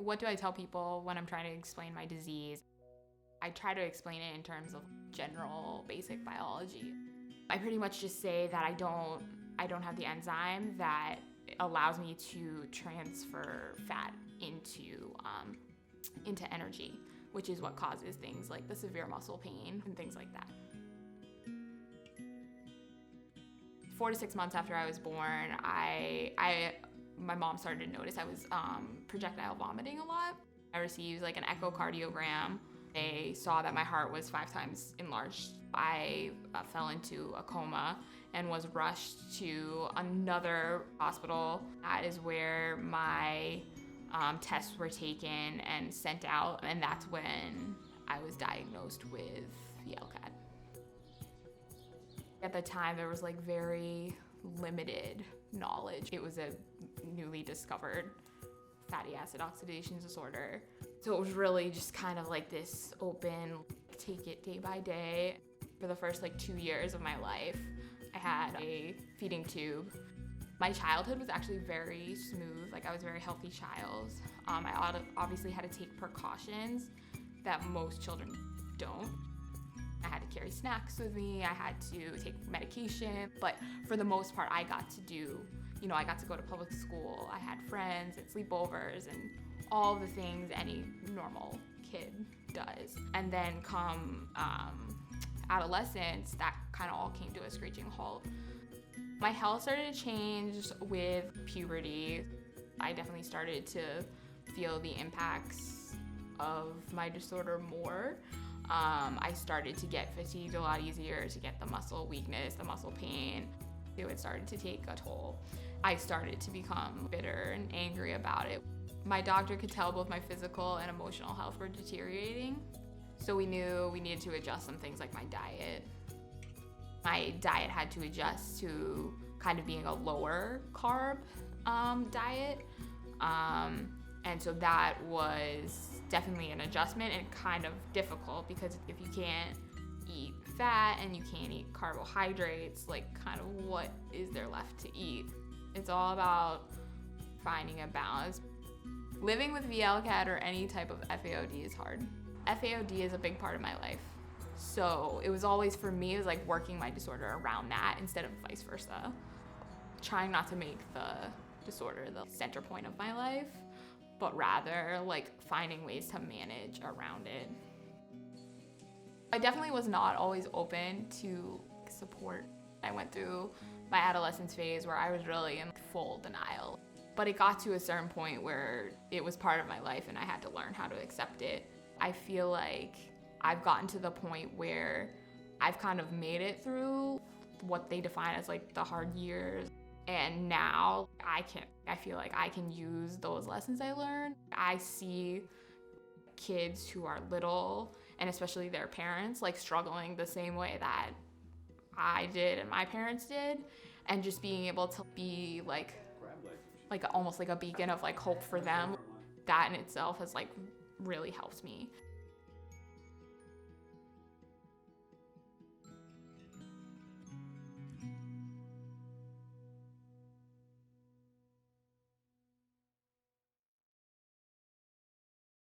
What do I tell people when I'm trying to explain my disease? I try to explain it in terms of general basic biology. I pretty much just say that I don't have the enzyme that allows me to transfer fat into energy, which is what causes things like the severe muscle pain and things like that. 4 to 6 months after I was born, my mom started to notice I was projectile vomiting a lot. I received like an echocardiogram. They saw that my heart was 5 times enlarged. I fell into a coma and was rushed to another hospital. That is where my tests were taken and sent out, and that's when I was diagnosed with VLCAD. At the time, there was like very limited knowledge. It was a newly discovered fatty acid oxidation disorder. So it was really just kind of like this open, take it day by day. For the first like 2 years of my life, I had a feeding tube. My childhood was actually very smooth. Like I was a very healthy child. I obviously had to take precautions that most children don't. I had to carry snacks with me, I had to take medication, but for the most part I got to go to public school, I had friends and sleepovers and all the things any normal kid does. And then come adolescence, that kind of all came to a screeching halt. My health started to change with puberty. I definitely started to feel the impacts of my disorder more. I started to get fatigued a lot easier, to get the muscle weakness, the muscle pain. It started to take a toll. I started to become bitter and angry about it. My doctor could tell both my physical and emotional health were deteriorating. So we knew we needed to adjust some things like my diet. My diet had to adjust to kind of being a lower carb diet. And so that was definitely an adjustment and kind of difficult, because if you can't eat fat and you can't eat carbohydrates, like kind of what is there left to eat? It's all about finding a balance. Living with VLCAD or any type of FAOD is hard. FAOD is a big part of my life. So it was always, for me, it was like working my disorder around that instead of vice versa. Trying not to make the disorder the center point of my life, but rather like finding ways to manage around it. I definitely was not always open to support. I went through my adolescence phase where I was really in full denial. But it got to a certain point where it was part of my life and I had to learn how to accept it. I feel like I've gotten to the point where I've kind of made it through what they define as like the hard years. And now I feel like I can use those lessons I learned. I see kids who are little, and especially their parents, like struggling the same way that I did and my parents did. And just being able to be like almost like a beacon of like hope for them, that in itself has like really helped me.